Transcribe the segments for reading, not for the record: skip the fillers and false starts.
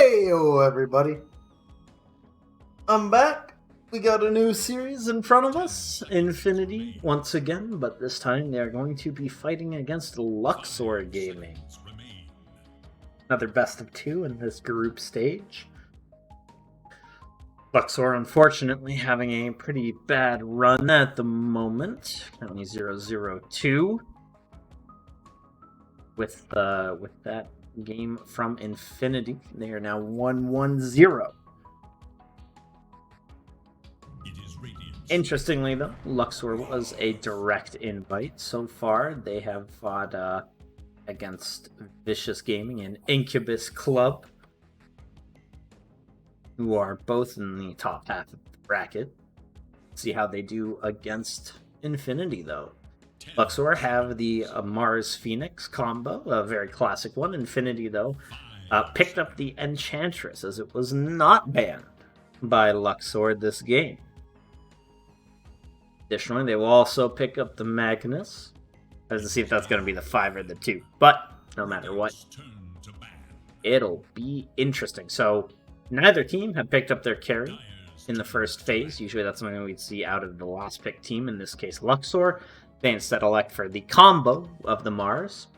Heyo, everybody. I'm back. We got a new series in front of us. Infinity, once again, but this time they're going to be fighting against Luxor Gaming. Another best of two in this group stage. Luxor, unfortunately, having a pretty bad run at the moment. Currently 0-0-2. With that game from Infinity. They are now 1-1-0. Interestingly, though, Luxor was a direct invite so far. They have fought against Vicious Gaming and Incubus Club, who are both in the top half of the bracket. See how they do against Infinity, though. Luxor have the Mars Phoenix combo, a very classic one. Infinity, though, picked up the Enchantress, as it was not banned by Luxor this game. Additionally, they will also pick up the Magnus. I have to see if that's going to be the 5 or the 2. But no matter what, it'll be interesting. So neither team have picked up their carry in the first phase. Usually that's something we'd see out of the last pick team, in this case Luxor. They instead elect for the combo of the Mars.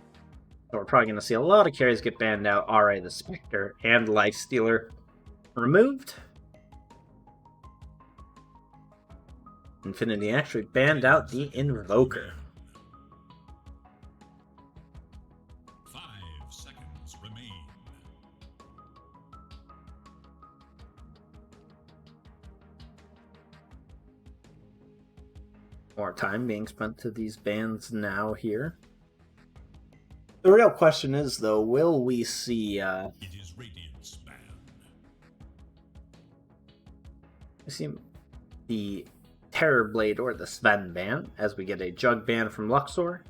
So we're probably going to see a lot of carries get banned out. RA the Spectre and Lifestealer removed. Infinity actually banned out the Invoker. 5 seconds remain. More time being spent to these bans now here. The real question is, though, will we see It is Radiant's ban. the Terrorblade or the Sven ban, as we get a Jug ban from Luxor.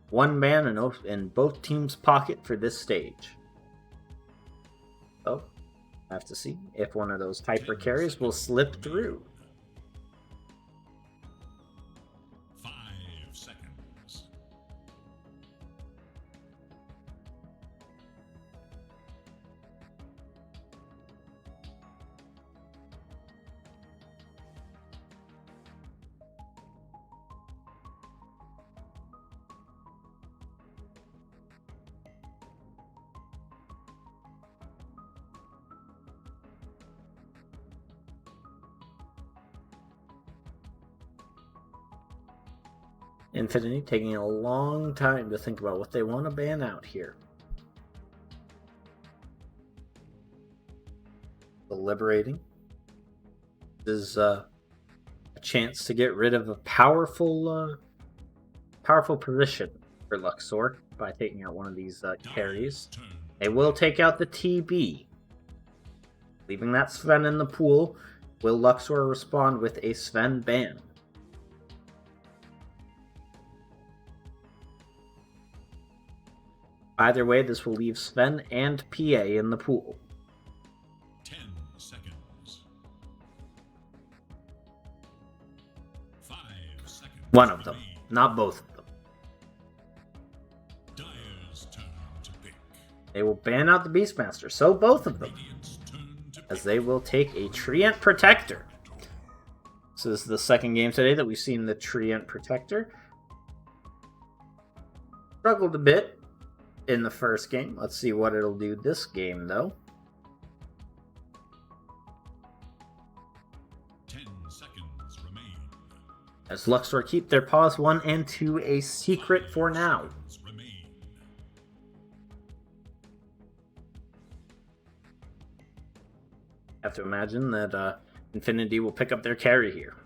One ban in both teams' pocket for this stage. So, have to see if one of those hyper carries will slip through. 5 seconds. Infinity taking a long time to think about what they want to ban out here. Deliberating. This is a chance to get rid of a powerful position for Luxor by taking out one of these carries. They will take out the TB. Leaving that Sven in the pool. Will Luxor respond with a Sven ban? Either way, this will leave Sven and PA in the pool. 10 seconds. 5 seconds. One of them, not both of them. Dire's turn to pick. They will ban out the Beastmaster, so both of them, Radiant's turn to as pick. they will take a Treant Protector. This is the second game today that we've seen the Treant Protector. Struggled a bit in the first game. Let's see what it'll do this game, though. 10 seconds remain. As Luxor keep their pause 1 and 2 a secret for now. Seconds remain. Have to imagine that Infinity will pick up their carry here.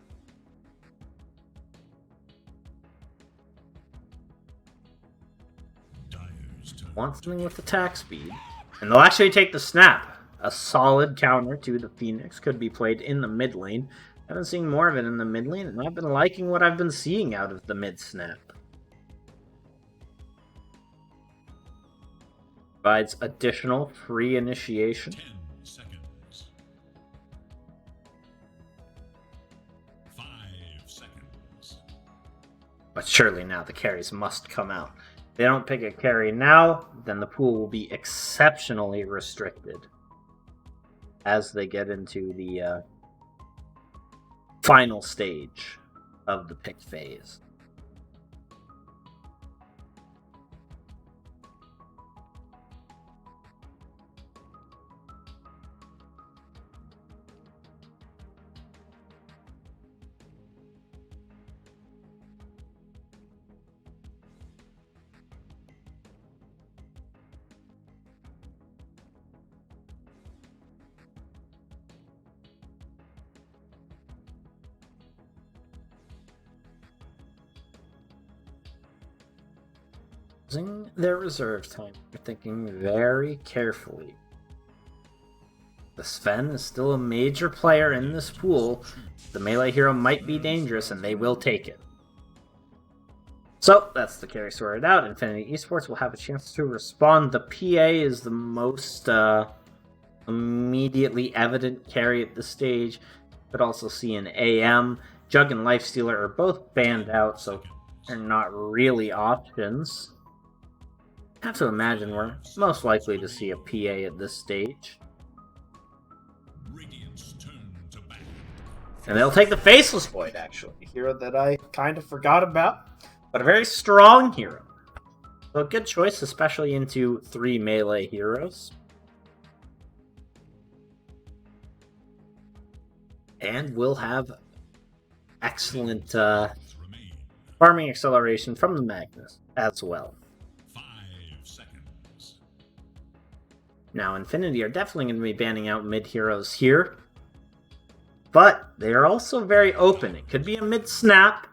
Dire's turn. Want something with attack speed, and they'll actually take the snap. A solid counter to the Phoenix could be played in the mid lane. Haven't seen more of it in the mid lane, and I've been liking what I've been seeing out of the mid snap. Provides additional free initiation. 10 seconds. 5 seconds. But surely now the carries must come out. they don't pick a carry now, then the pool will be exceptionally restricted as they get into the final stage of the pick phase. Using their reserve time, they're thinking very carefully. The Sven is still a major player in this pool. The melee hero might be dangerous, and they will take it. So, that's the carry sorted out. Infinity Esports will have a chance to respond. The PA is the most immediately evident carry at this stage. Could also see an AM. Jug and Lifestealer are both banned out, so they're not really options. I have to imagine we're most likely to see a PA at this stage. And they'll take the Faceless Void, actually. A hero that I kind of forgot about, but a very strong hero. So a good choice, especially into 3 melee heroes. And we'll have excellent farming acceleration from the Magnus as well. Now, Infinity are definitely going to be banning out mid-heroes here. But they are also very open. It could be a mid-Snap.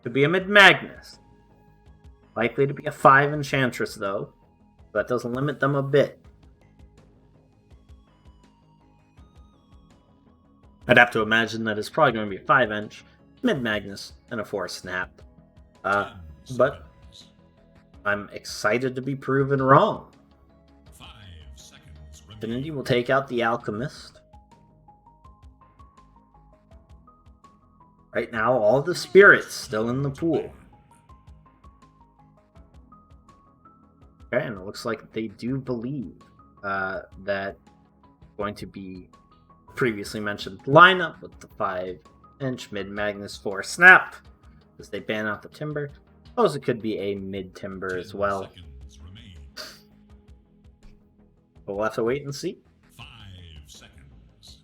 Could be a mid-Magnus. Likely to be a 5 Enchantress, though. That does limit them a bit. I'd have to imagine that it's probably going to be a 5-inch, mid-Magnus, and a 4-Snap. But I'm excited to be proven wrong. Infinity will take out the Alchemist. Right now, all the spirits still in the pool. Okay, and it looks like they do believe that going to be previously mentioned lineup with the 5-inch mid-Magnus 4-Snap as they ban out the Timber. Suppose it could be a mid-Timber as well. But we'll have to wait and see. 5 seconds.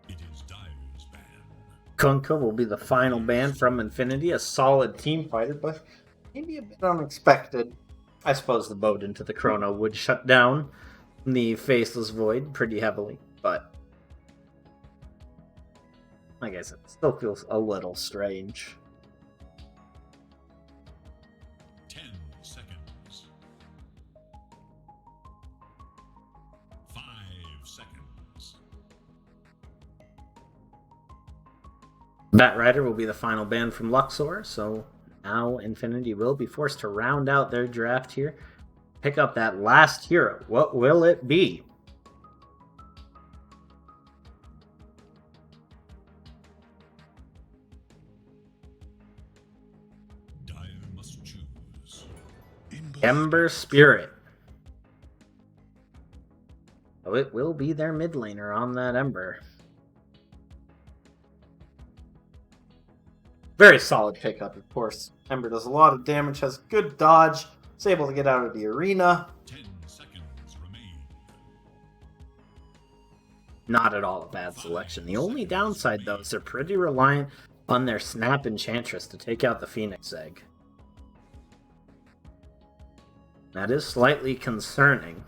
It is Dyer's ban. Kunkka will be the final ban from Infinity, a solid team fighter, but maybe a bit unexpected. I suppose the boat into the Chrono would shut down the Faceless Void pretty heavily, but like I said, it still feels a little strange. 10 seconds. 5 seconds. Batrider will be the final ban from Luxor, so now Infinity will be forced to round out their draft here. Pick up that last hero. What will it be? Dyer must choose. Ember Spirit. Oh, it will be their mid laner on that Ember. Very solid pickup, of course. Ember does a lot of damage, has good dodge, is able to get out of the arena. 10 seconds remain. Not at all a bad selection. The only downside, though, is they're pretty reliant on their Snap Enchantress to take out the Phoenix Egg. That is slightly concerning.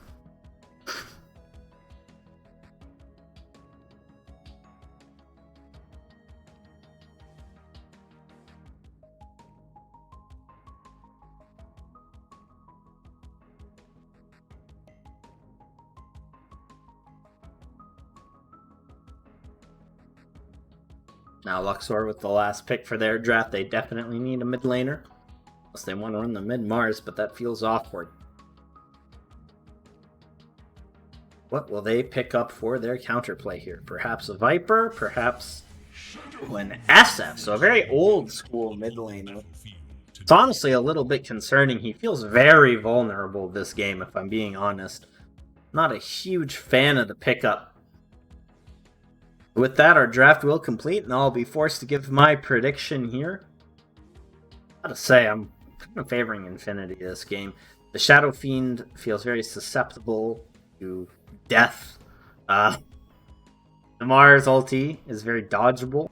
Now Luxor with the last pick for their draft, they definitely need a mid laner. Unless they want to run the mid-Mars, but that feels awkward. What will they pick up for their counterplay here? Perhaps a Viper, perhaps an SF. So a very old school mid laner. It's honestly a little bit concerning. He feels very vulnerable this game, if I'm being honest. Not a huge fan of the pickup. With that, our draft will complete, and I'll be forced to give my prediction here. I gotta say, I'm kind of favoring Infinity this game. The Shadow Fiend feels very susceptible to death. The Mars ulti is very dodgeable.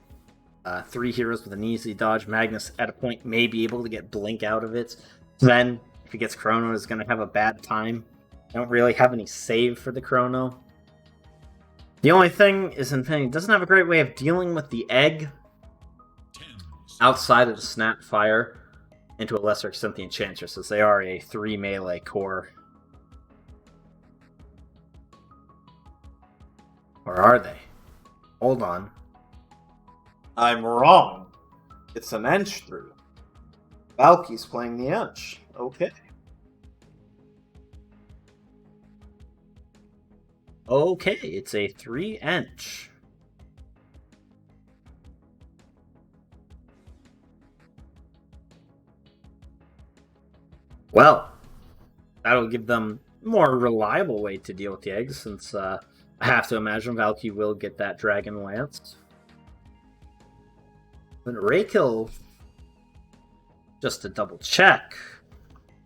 3 heroes with an easy dodge. Magnus, at a point, may be able to get Blink out of it. Then, if he gets Chrono, is going to have a bad time. I don't really have any save for the Chrono. The only thing is Infinity doesn't have a great way of dealing with the egg outside of the Snapfire, and to a lesser extent the Enchantress, since they are a 3 melee core. Or are they? Hold on. I'm wrong. It's an Ench through. Valky's playing the Ench. Okay. Okay, it's a 3 Ench. Well, that'll give them a more reliable way to deal with the eggs, since I have to imagine Valky will get that Dragon Lance. But Raykill, just to double check,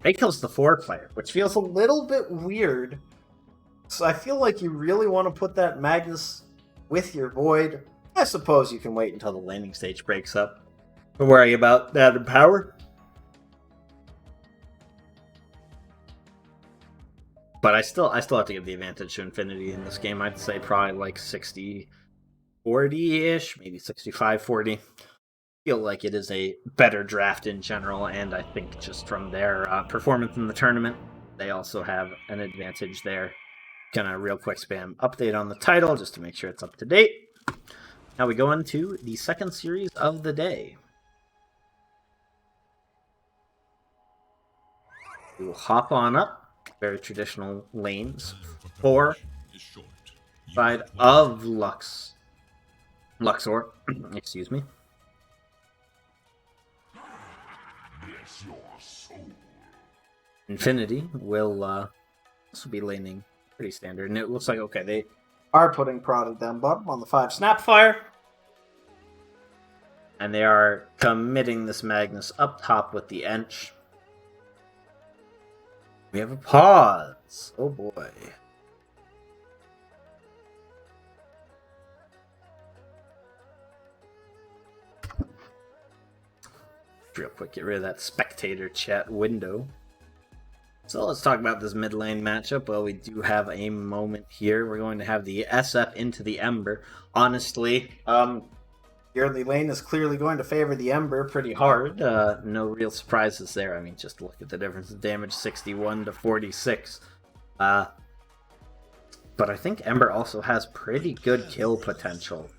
Raykill's the 4 player, which feels a little bit weird. So I feel like you really want to put that Magnus with your Void. I suppose you can wait until the landing stage breaks up to worry about that in power. But I still have to give the advantage to Infinity in this game. I'd say probably like 60-40-ish, maybe 65-40. Feel like it is a better draft in general, and I think just from their performance in the tournament, they also have an advantage there. Gonna real quick spam update on the title just to make sure it's up to date. Now we go into the second series of the day. We will hop on up. Very traditional lanes. 4 side of Luxor. Excuse me. Infinity will also be laning pretty standard, and it looks like okay they are putting prodded down bottom on the 5 Snapfire, and they are committing this Magnus up top with the Ench. We have a pause. Oh boy. Real quick, get rid of that spectator chat window. So let's talk about this mid lane matchup. Well, we do have a moment here. We're going to have the SF into the Ember. Honestly, the early lane is clearly going to favor the Ember pretty hard. No real surprises there. I mean, just look at the difference of damage, 61 to 46. But I think Ember also has pretty good kill potential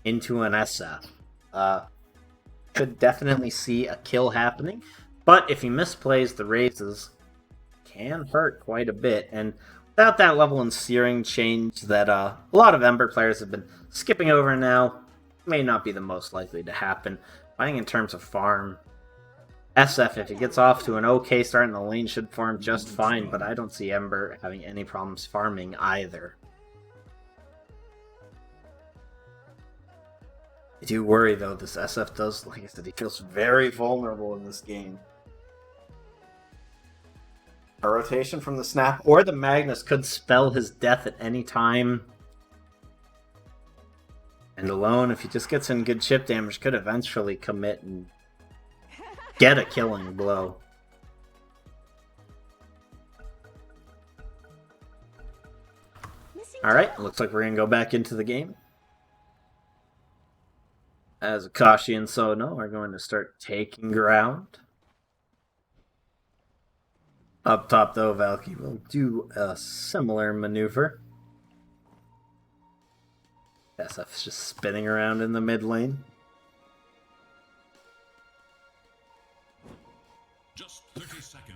into an SF. Could definitely see a kill happening. But if he misplays, the raises can hurt quite a bit. And without that level in Searing change that a lot of Ember players have been skipping over now, may not be the most likely to happen. I think in terms of farm, SF, if he gets off to an okay start in the lane, should farm just fine, but I don't see Ember having any problems farming either. I do worry, though, this SF does, like I said, he feels very vulnerable in this game. A rotation from the Snap or the Magnus could spell his death at any time. And alone, if he just gets in good chip damage, could eventually commit and get a killing blow. Alright, looks like we're going to go back into the game. As Akashi and Sono are going to start taking ground. Up top, though, Valky will do a similar maneuver. SF's just spinning around in the mid lane.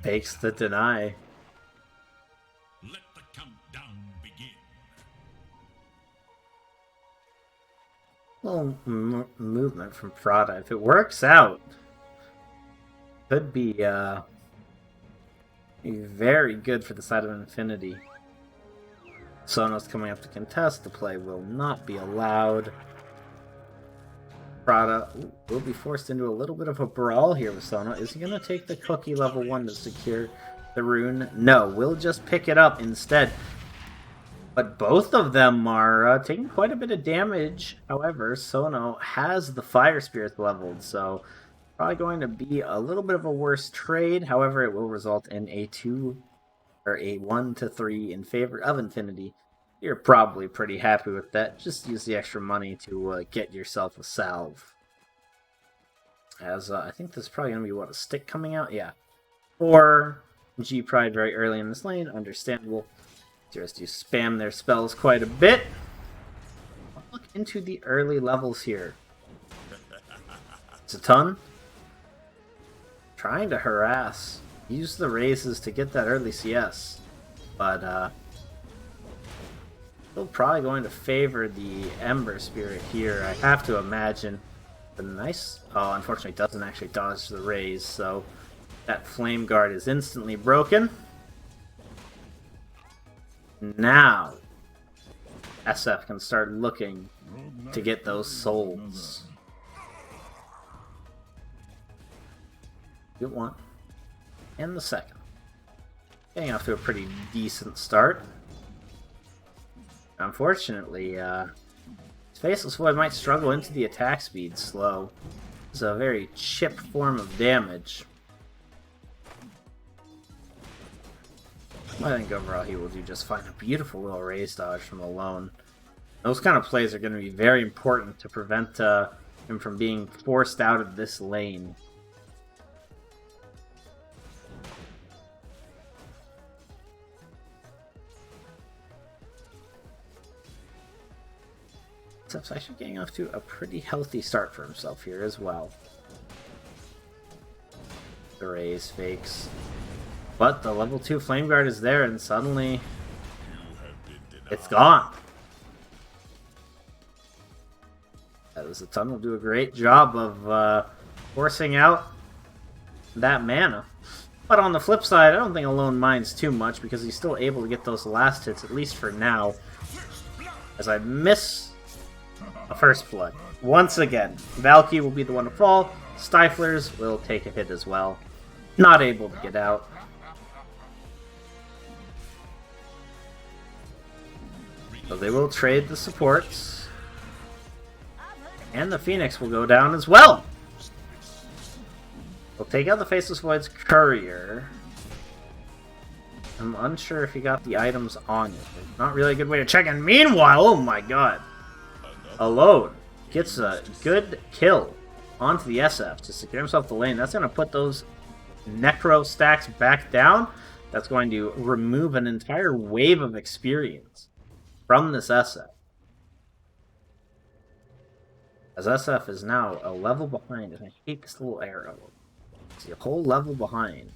Fakes the deny. Let the countdown begin. Little movement from Prada. If it works out, could be very good for the side of Infinity. Sono's coming up to contest. The play will not be allowed. Prada will be forced into a little bit of a brawl here with Sono. Is he going to take the cookie level 1 to secure the rune? No, we'll just pick it up instead. But both of them are taking quite a bit of damage. However, Sono has the Fire Spirits leveled, so probably going to be a little bit of a worse trade. However, it will result in a 1 to 3 in favor of Infinity. You're probably pretty happy with that. Just use the extra money to get yourself a salve. As I think this is probably going to be, what, a stick coming out? Yeah. Or G Pride very early in this lane. Understandable. Just do spam their spells quite a bit. Look into the early levels here. It's a ton. Trying to harass. Use the raises to get that early CS. But, still probably going to favor the Ember Spirit here, I have to imagine. The nice... Oh, unfortunately doesn't actually dodge the raise, so that Flame Guard is instantly broken. Now, SF can start looking to get those souls. Good one. And the second. Getting off to a pretty decent start. Unfortunately, Faceless Void might struggle into the attack speed slow. It's a very chip form of damage. I think overall he will do just fine. A beautiful little raise dodge from Alone. Those kind of plays are going to be very important to prevent him from being forced out of this lane. He's actually getting off to a pretty healthy start for himself here as well. The raise fakes. But the level 2 Flame Guard is there and suddenly it's gone. As the Ton will do a great job of forcing out that mana. But on the flip side, I don't think Alone minds too much because he's still able to get those last hits, at least for now. As I miss a First Blood. Once again, Valky will be the one to fall. Stiflers will take a hit as well. Not able to get out. So they will trade the supports. And the Phoenix will go down as well. We'll take out the Faceless Void's Courier. I'm unsure if he got the items on it. Not really a good way to check. And meanwhile, oh my god. Alone gets a good kill onto the SF to secure himself the lane. That's going to put those Necro stacks back down. That's going to remove an entire wave of experience from this SF. As SF is now a level behind, and I hate this little arrow. See, a whole level behind.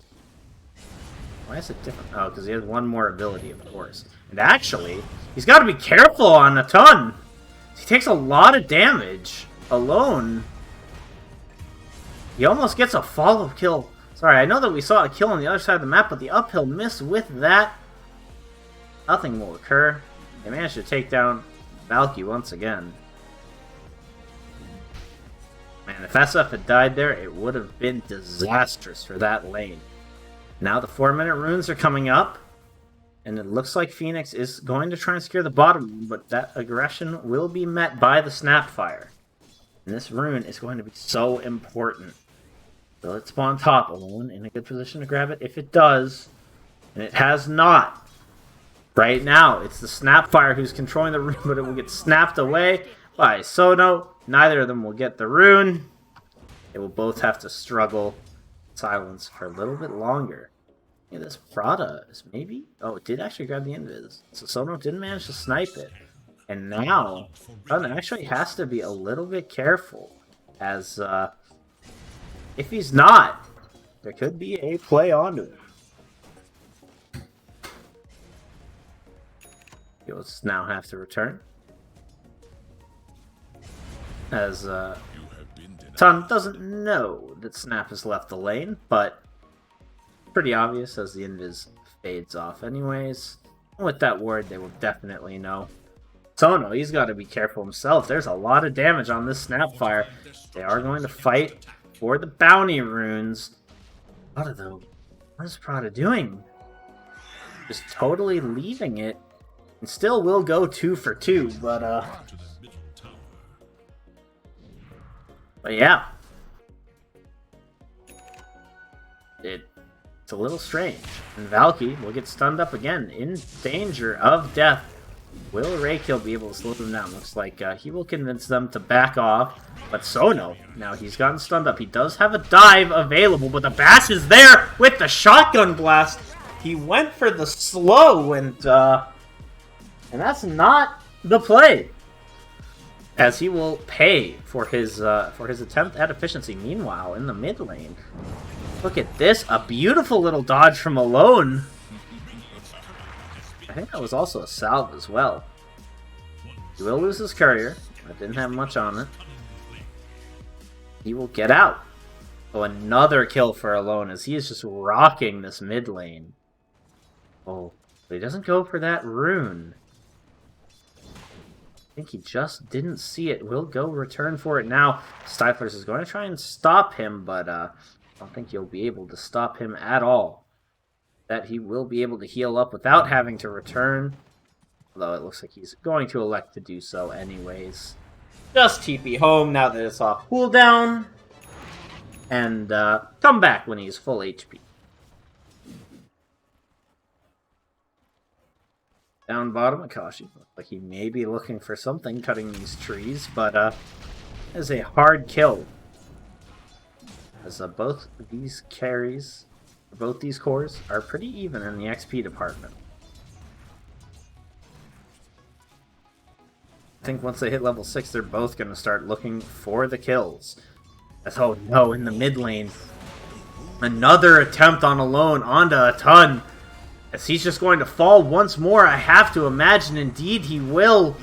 Why is it different? Oh, because he has one more ability, of course. And actually, he's got to be careful on a ton. He takes a lot of damage alone. He almost gets a follow kill. Sorry, I know that we saw a kill on the other side of the map, but the uphill miss with that, nothing will occur. They managed to take down Valky once again. Man, if SF had died there, it would have been disastrous for that lane. Now the 4-minute runes are coming up. And it looks like Phoenix is going to try and secure the bottom, but that aggression will be met by the Snapfire. And this rune is going to be so important. Will it spawn top? Alone in a good position to grab it? If it does, and it has not. Right now, it's the Snapfire who's controlling the rune, but it will get snapped away by Sono. Neither of them will get the rune. They will both have to struggle in silence for a little bit longer. Yeah, this Prada is maybe... Oh, it did actually grab the invis. So Sono didn't manage to snipe it. And now, Prada actually has to be a little bit careful. As, if he's not, there could be a play onto him. He'll now have to return. As Ton doesn't know that Snap has left the lane, but pretty obvious as the invis fades off anyways. With that ward, they will definitely know. Sono, he's got to be careful himself. There's a lot of damage on this Snapfire. They are going to fight for the bounty runes. What is Prada doing? Just totally leaving it. And still will go 2 for 2, but yeah. It's a little strange. And Valky will get stunned up again, in danger of death. Will Raykill be able to slow them down? Looks like he will convince them to back off. But Sono, now he's gotten stunned up. He does have a dive available, but the Bash is there with the shotgun blast. He went for the slow, and that's not the play. As he will pay for his attempt at efficiency. Meanwhile, in the mid lane, look at this, a beautiful little dodge from Alone. I think that was also a salve as well. He will lose his courier. That didn't have much on it. He will get out. Oh, another kill for Alone as he is just rocking this mid lane. Oh, but he doesn't go for that rune. I think he just didn't see it. Will go return for it now. Stiflers is going to try and stop him, but I don't think you'll be able to stop him at all. That he will be able to heal up without having to return. Although it looks like he's going to elect to do so anyways. Just TP home now that it's off cooldown. And come back when he's full HP. Down bottom, Akashi. Looks like he may be looking for something cutting these trees, but is a hard kill. As both these carries, both these cores, are pretty even in the XP department. I think once they hit level 6, they're both going to start looking for the kills. As, oh no, in the mid lane, another attempt on Alone onto a ton. As he's just going to fall once more, I have to imagine indeed he will.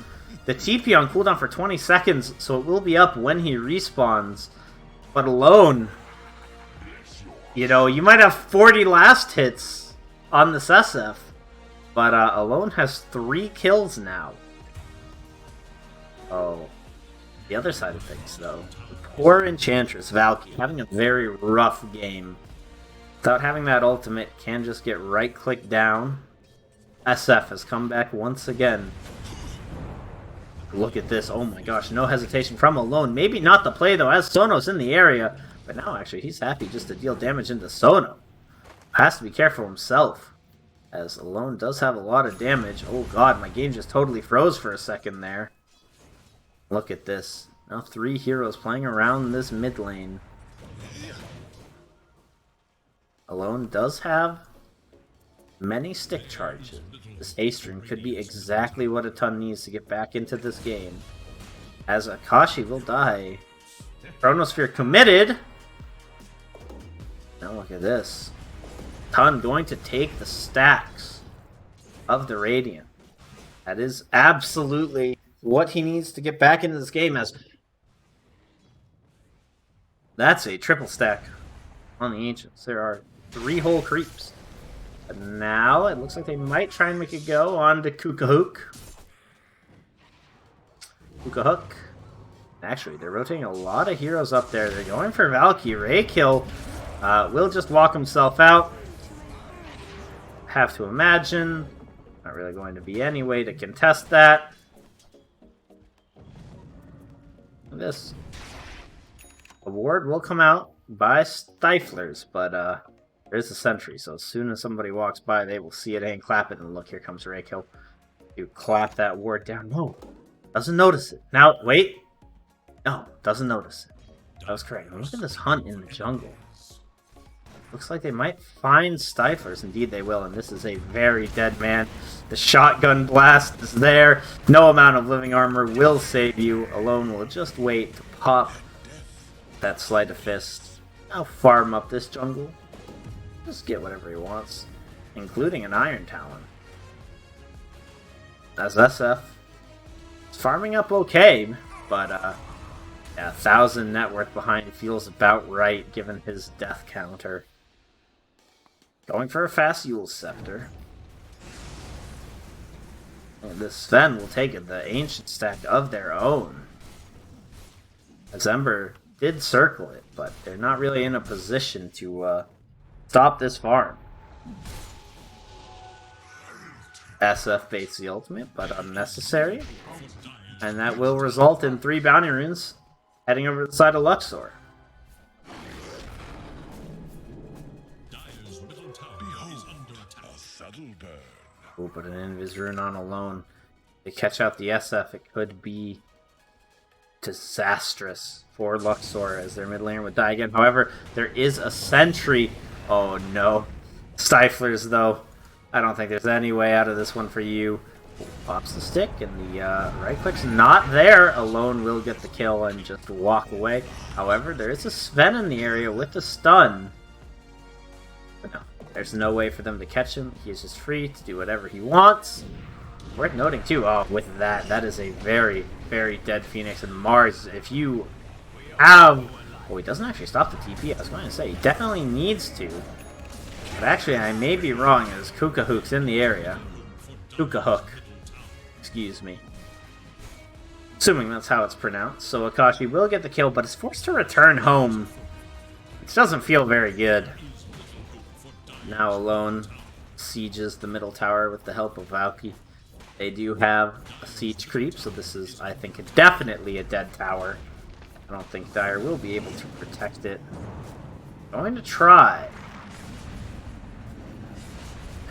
The TP on cooldown for 20 seconds, so it will be up when he respawns. But Alone, you know, you might have 40 last hits on this SF, but Alone has 3 kills now. Oh, the other side of things, though. Poor Enchantress Valky having a very rough game. Without having that ultimate, can just get right-click down. SF has come back once again. Look at this. Oh my gosh, no hesitation from Alone. Maybe not the play, though, as Sono's in the area. But now, actually, he's happy just to deal damage into Sono. Has to be careful himself, as Alone does have a lot of damage. Oh god, my game just totally froze for a second there. Look at this. Now 3 heroes playing around this mid lane. Alone does have many stick charges. This A-string could be exactly what a ton needs to get back into this game. As Akashi will die. Chronosphere committed! Now look at this. Ton going to take the stacks of the Radiant. That is absolutely what he needs to get back into this game as... That's a triple stack on the Ancients. There are 3 whole creeps. But now it looks like they might try and make it go on to Kukahook. Kukahook. Actually, they're rotating a lot of heroes up there. They're going for Valky. Raykill will just walk himself out. Have to imagine. Not really going to be any way to contest that. This award will come out by Stiflers, but there's a sentry, so as soon as somebody walks by, they will see it and clap it. And look, here comes Raykill. You clap that ward down. No, doesn't notice it. Now, wait. No, doesn't notice it. That was correct. Look at this hunt in the jungle. Looks like they might find Stiflers. Indeed, they will, and this is a very dead man. The shotgun blast is there. No amount of living armor will save you. Alone will just wait to pop that sleight of fist. Now farm up this jungle. Just get whatever he wants, including an Iron Talon. as SF is farming up okay, but yeah, 1,000 net worth behind feels about right given his death counter. Going for a fast Yule Scepter. And this Sven will take it, the ancient stack of their own. As Ember did circle it, but they're not really in a position to stop this farm. SF baits the ultimate, but unnecessary. And that will result in 3 bounty runes heading over to the side of Luxor. We'll put an Invis rune on alone. To catch out the SF, it could be disastrous for Luxor as their mid laner would die again. However, there is a sentry. Oh no. Stiflers, though. I don't think there's any way out of this one for you. Pops the stick, and the right click's not there. Alone will get the kill and just walk away. However, there is a Sven in the area with the stun. But no, there's no way for them to catch him. He is just free to do whatever he wants. Worth noting, too, with that is a very, very dead Phoenix. And Mars, if you have... Well, he doesn't actually stop the TP. I was going to say, he definitely needs to. But actually, I may be wrong, as Kukahook's in the area. Kukahook. Excuse me. Assuming that's how it's pronounced. So Akashi will get the kill, but is forced to return home. Which doesn't feel very good. Now Alone sieges the middle tower with the help of Valky. They do have a siege creep, so this is, I think, definitely a dead tower. I don't think Dire will be able to protect it. Going to try.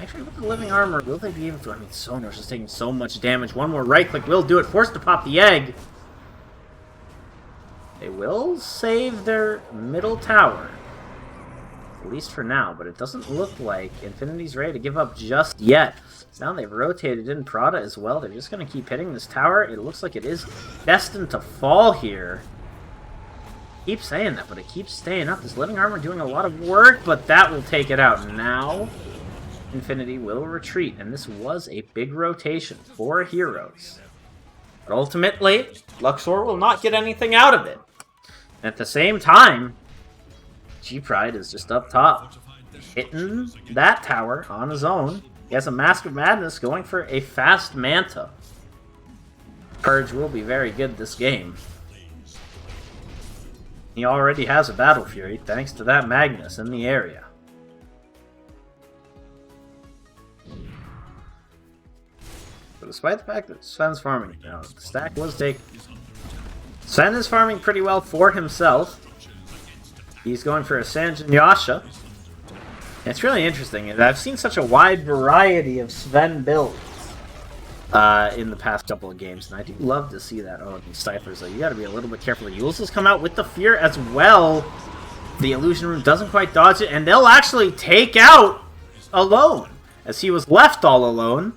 Actually, with the living armor, will they be able to? I mean, Sonar's just taking so much damage. One more right click will do it. Forced to pop the egg. They will save their middle tower. At least for now, but it doesn't look like Infinity's ready to give up just yet. So now they've rotated in Prada as well. They're just going to keep hitting this tower. It looks like it is destined to fall here. Keep saying that, but it keeps staying up. This living armor doing a lot of work, but that will take it out. Now Infinity will retreat, and this was a big rotation for heroes. But ultimately, Luxor will not get anything out of it. And at the same time, G-Pride is just up top, hitting that tower on his own. He has a Mask of Madness going for a fast Manta. Purge will be very good this game. He already has a Battle Fury, thanks to that Magnus in the area. So despite the fact that Sven's farming, the stack was taken. Sven is farming pretty well for himself. He's going for a Sanjin Yasha. It's really interesting. I've seen such a wide variety of Sven builds in the past couple of games, and I do love to see that. Oh, these Stiflers, though, you gotta be a little bit careful. Yules has come out with the Fear as well. The Illusion Room doesn't quite dodge it, and they'll actually take out Alone, as he was left all alone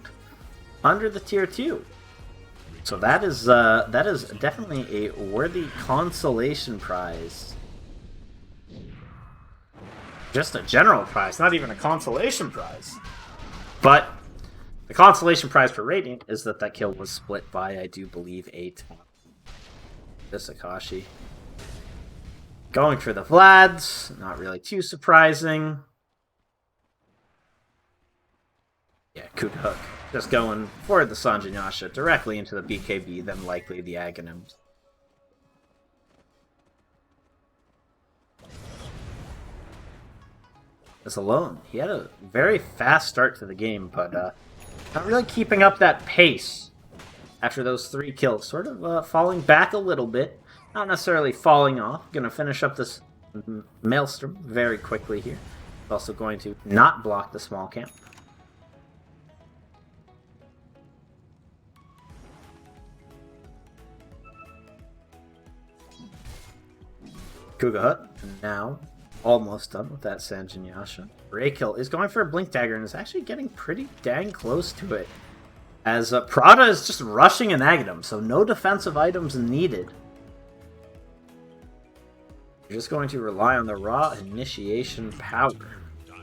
under the tier 2. So that is definitely a worthy consolation prize. Just a general prize, not even a consolation prize. But the consolation prize for Radiant is that that kill was split by, I do believe, 8. This Akashi. Going for the Vlads, not really too surprising. Yeah, Kukahook. Just going for the Sanjin Yasha directly into the BKB, then likely the Aghanims. As Alone, he had a very fast start to the game, but not really keeping up that pace after those 3 kills. Sort of falling back a little bit. Not necessarily falling off. Going to finish up this Maelstrom very quickly here. Also going to not block the small camp. Kukahook now almost done with that Sanjin Yasha. Raykill is going for a Blink Dagger and is actually getting pretty dang close to it. As Prada is just rushing an Aghanim, so no defensive items needed. You're just going to rely on the raw initiation power.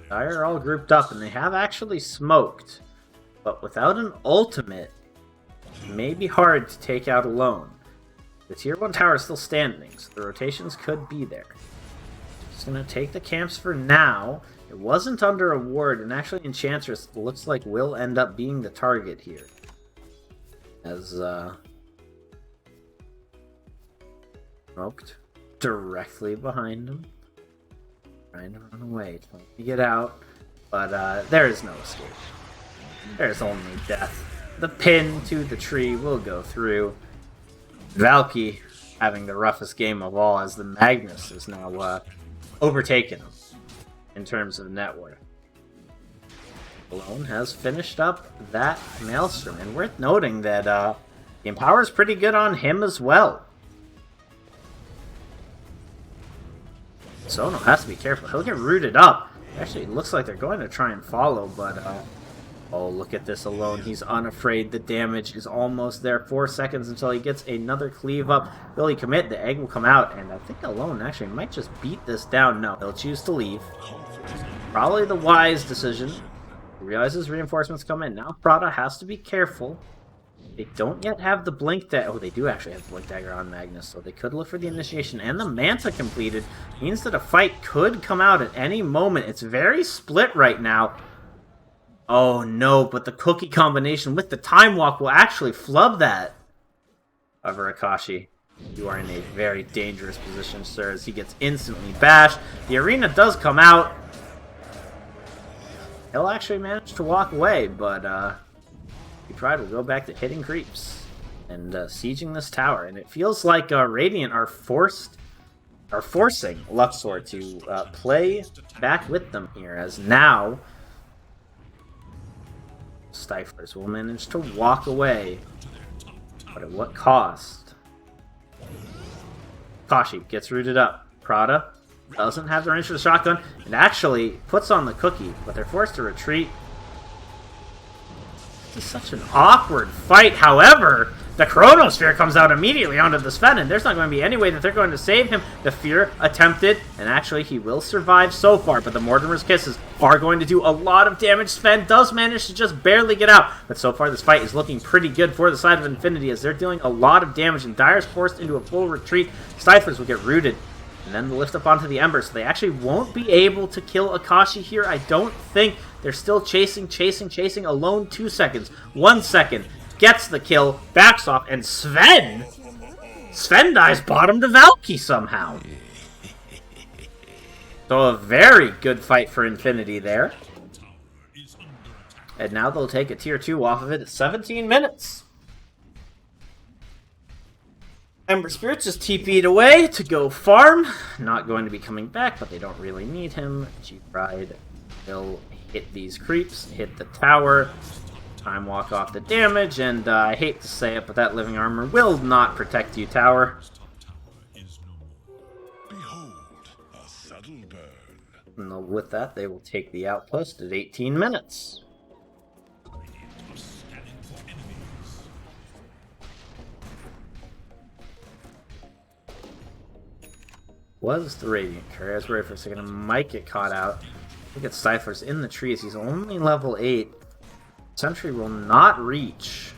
Dire are all grouped up and they have actually smoked. But without an ultimate, may be hard to take out alone. The tier 1 tower is still standing, so the rotations could be there. Just gonna take the camps for now. It wasn't under a ward, and actually Enchantress looks like will end up being the target here. As, smoked directly behind him. Trying to run away, trying to get out. But, there is no escape. There's only death. The pin to the tree will go through. Valky having the roughest game of all, as the Magnus is now overtaken him in terms of net worth. Alone has finished up that Maelstrom, and worth noting that the Empower is pretty good on him as well. Sono has to be careful. He'll get rooted up. Actually, it looks like they're going to try and follow, but oh, look at this Alone. He's unafraid. The damage is almost there. 4 seconds until he gets another cleave up. Will he commit? The egg will come out, and I think Alone actually might just beat this down. No, he'll choose to leave. Probably the wise decision. He realizes reinforcements come in. Now Prada has to be careful. They don't yet have the Blink Dagger. Oh, they do actually have the Blink Dagger on Magnus, so they could look for the initiation. And the Manta completed means that a fight could come out at any moment. It's very split right now. Oh no, but the cookie combination with the Time Walk will actually flub that. However, Akashi, you are in a very dangerous position, sir, as he gets instantly bashed. The arena does come out. He'll actually manage to walk away, but Pride will go back to hitting creeps and sieging this tower. And it feels like Radiant are forcing Luxor to play back with them here, as now Stiflers will manage to walk away. But at what cost? Kashi gets rooted up. Prada doesn't have the range for the shotgun and actually puts on the cookie, but they're forced to retreat. This is such an awkward fight. However, the Chronosphere comes out immediately onto the Sven, and there's not going to be any way that they're going to save him. The Fear attempted, and actually he will survive so far, but the Mortimer's Kisses are going to do a lot of damage. Sven does manage to just barely get out, but so far this fight is looking pretty good for the side of Infinity, as they're dealing a lot of damage, and Dire's forced into a full retreat. Stiflers will get rooted, and then the lift up onto the Ember, so they actually won't be able to kill Akashi here, I don't think. They're still chasing. Alone 2 seconds. 1 second. Gets the kill. Backs off. And Sven dies bottom to Valky somehow. So a very good fight for Infinity there. And now they'll take a tier 2 off of it at 17 minutes. Ember Spirit just TP'd away to go farm. Not going to be coming back, but they don't really need him. G-Pride will hit these creeps, hit the tower, Time Walk off the damage, and I hate to say it, but that Living Armor will not protect you, tower. Behold, a subtle burn. And with that, they will take the outpost at 18 minutes. Was the Radiant Courier? I was worried for a second. I might get caught out. Look at Stiflers in the trees. He's only level 8. Sentry will not reach.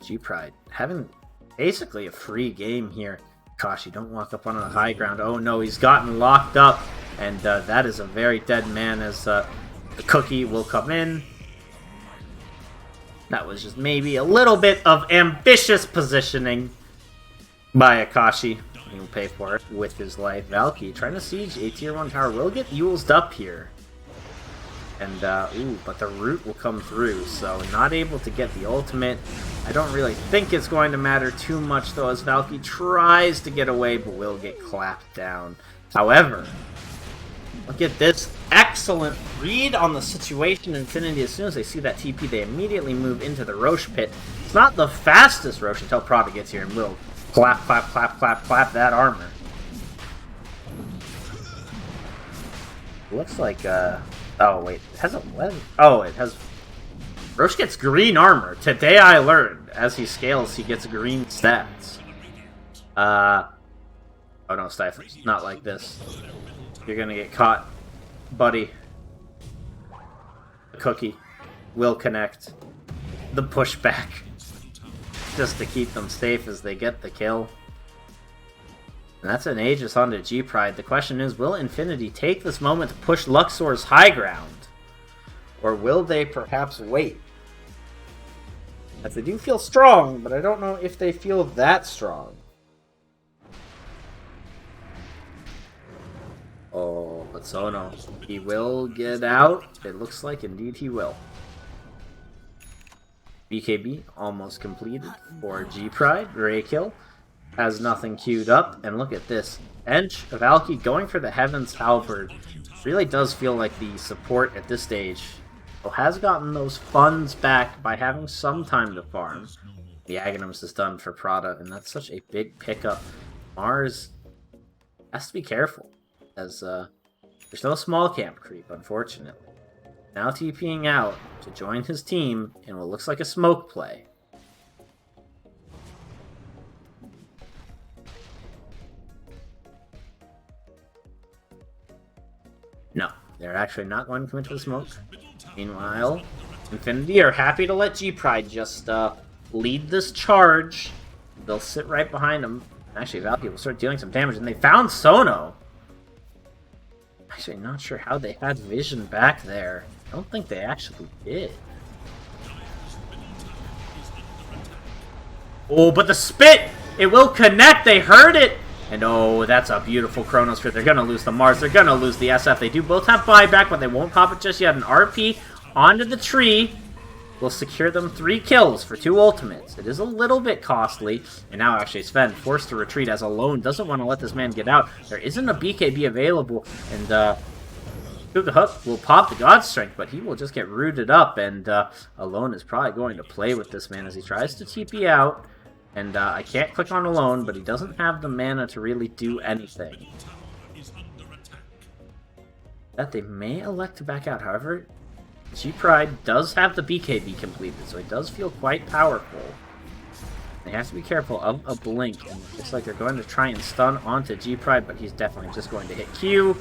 G-Pride having basically a free game here. Kashi, don't walk up onto the high ground. Oh no, he's gotten locked up. And that is a very dead man, as the cookie will come in. That was just maybe a little bit of ambitious positioning by Akashi. He'll pay for it with his life. Valky trying to siege a tier 1 tower will get used up here. And, but the root will come through, so not able to get the ultimate. I don't really think it's going to matter too much, though, as Valky tries to get away, but will get clapped down. However, look at this excellent read on the situation. Infinity, as soon as they see that TP, they immediately move into the Roche pit. It's not the fastest Roche until Prada gets here, and will clap that armor. Looks like, oh wait, it has a, oh, it has, Roche gets green armor. Today I learned, as he scales, he gets green stats. Oh no, Stiflers, not like this. You're gonna get caught, buddy. Cookie will connect. The pushback. Just to keep them safe as they get the kill. And that's an Aegis onto G-Pride. The question is, will Infinity take this moment to push Luxor's high ground? Or will they perhaps wait? As they do feel strong, but I don't know if they feel that strong. Oh, but Sono, he will get out. It looks like indeed he will. BKB almost completed for G-Pride. Ray kill has nothing queued up. And look at this. Ench, Valky going for the Heaven's Halberd. Really does feel like the support at this stage has gotten those funds back by having some time to farm. The Aghanims is done for Prada, and that's such a big pickup. Mars has to be careful, as there's no small camp creep, unfortunately. Now TPing out to join his team in what looks like a smoke play. No, they're actually not going to commit to the smoke. Meanwhile, Infinity are happy to let G-Pride just lead this charge. They'll sit right behind him. Actually, Valky will start dealing some damage, and they found Sono. Actually, not sure how they had vision back there. I don't think they actually did. Oh, but the spit! It will connect! They heard it! And oh, that's a beautiful Chronosphere. They're going to lose the Mars. They're going to lose the SF. They do both have buyback, but they won't pop it just yet. An RP onto the tree will secure them 3 kills for 2 ultimates. It is a little bit costly. And now actually Sven, forced to retreat as Alone, doesn't want to let this man get out. There isn't a BKB available. And Kuga Hook will pop the God Strength, but he will just get rooted up. And Alone is probably going to play with this man as he tries to TP out. And I can't click on Alone, but he doesn't have the mana to really do anything. That they may elect to back out. However, G-Pride does have the BKB completed, so it does feel quite powerful. They have to be careful of a blink, and it looks like they're going to try and stun onto G-Pride, but he's definitely just going to hit Q.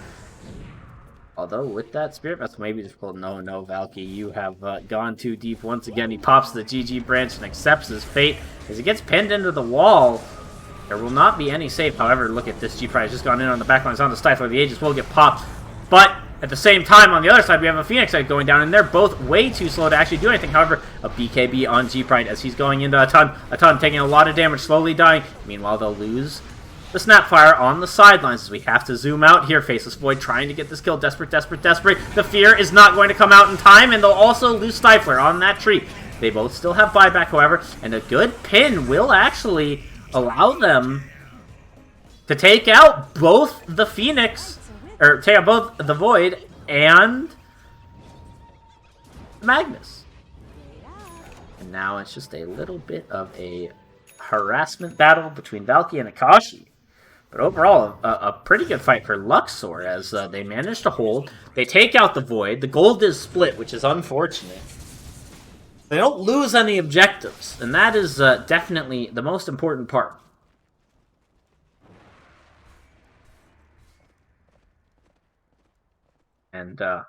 Although, with that Spirit Vessel, maybe just pull, no, Valky, you have gone too deep once again. He pops the GG branch and accepts his fate. As he gets pinned into the wall, there will not be any save. However, look at this. G-Pride has just gone in on the backline. It's on the Stifler. The Aegis will get popped. But at the same time, on the other side, we have a Phoenix Knight going down, and they're both way too slow to actually do anything. However, a BKB on G-Pride as he's going into a ton, taking a lot of damage, slowly dying. Meanwhile, they'll lose the Snapfire on the sidelines as we have to zoom out here. Faceless Void trying to get this kill. Desperate. The Fear is not going to come out in time, and they'll also lose Stifler on that tree. They both still have buyback, however, and a good pin will actually allow them to take out both the Phoenix, or take out both the Void and Magnus. And now it's just a little bit of a harassment battle between Valky and Akashi. But overall, a pretty good fight for Luxor as they manage to hold. They take out the Void. The gold is split, which is unfortunate. They don't lose any objectives, and that is definitely the most important part. And, yeah,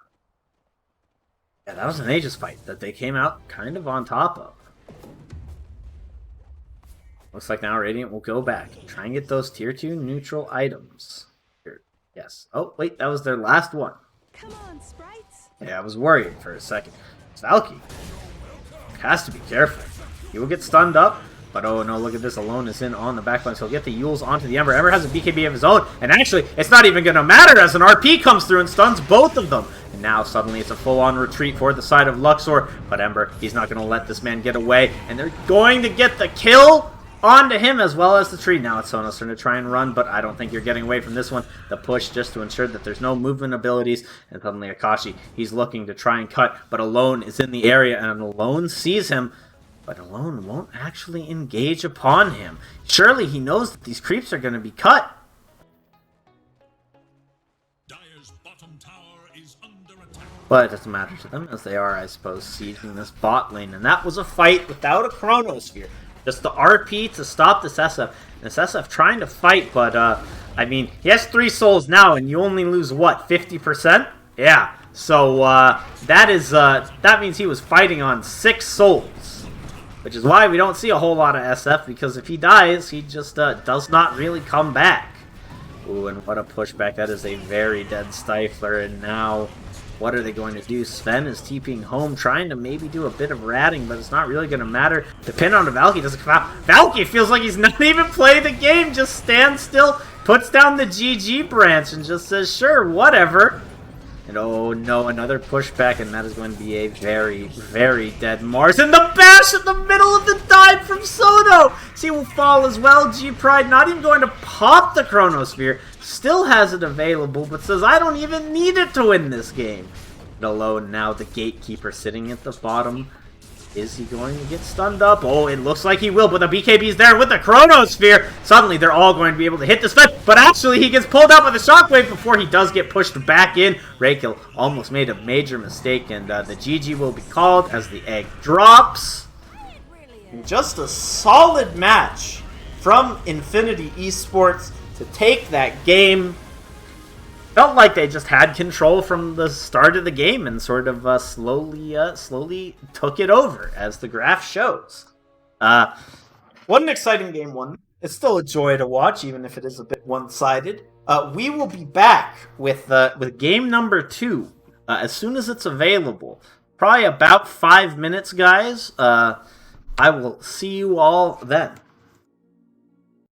that was an Aegis fight that they came out kind of on top of. Looks like now Radiant will go back and try and get those tier 2 neutral items. Here. Yes. Oh, wait, that was their last one. Come on, sprites. Yeah, I was worried for a second. It's Valky. Has to be careful. He will get stunned up, but oh no, look at this. Alone is in on the backline, so he'll get the Yules onto the Ember. Ember has a BKB of his own, and actually, it's not even going to matter as an RP comes through and stuns both of them. And now suddenly it's a full-on retreat for the side of Luxor, but Ember, he's not going to let this man get away, and they're going to get the kill onto him as well as the tree. Now it's Sonos turn to try and run, but I don't think you're getting away from this one. The push just to ensure that there's no movement abilities, and suddenly Akashi, he's looking to try and cut, but Alone is in the area, and Alone sees him, but Alone won't actually engage upon him. Surely he knows that these creeps are going to be cut. Dire's bottom tower is under attack. But it doesn't matter to them, as they are, I suppose, sieging this bot lane, and that was a fight without a Chronosphere. Just the RP to stop this SF. This SF trying to fight, but, I mean, he has 3 souls now, and you only lose, what, 50%? Yeah, So that means he was fighting on 6 souls, which is why we don't see a whole lot of SF, because if he dies, he just does not really come back. Ooh, and what a pushback. That is a very dead Stifler, and now what are they going to do? Sven is TPing home, trying to maybe do a bit of ratting, but it's not really going to matter. The pin on the Valky doesn't come out. Valky feels like he's not even playing the game, just stands still, puts down the GG branch, and just says, sure, whatever. And oh no, another pushback, and that is going to be a very, very dead Mars. And the bash in the middle of the dive from Soto! He will fall as well. G-Pride not even going to pop the Chronosphere. Still has it available, but says, I don't even need it to win this game. And alone now, the Gatekeeper sitting at the bottom. Is he going to get stunned up? Oh, it looks like he will, but the BKB's there with the Chronosphere. Suddenly, they're all going to be able to hit this Sven, but actually, he gets pulled out by the Shockwave before he does get pushed back in. Rakill almost made a major mistake, and the GG will be called as the egg drops. Just a solid match from Infinity Esports to take that game. Felt like they just had control from the start of the game and sort of slowly took it over, as the graph shows. What an exciting game one. It's still a joy to watch, even if it is a bit one-sided. We will be back with game number 2 as soon as it's available. Probably about 5 minutes, guys. I will see you all then.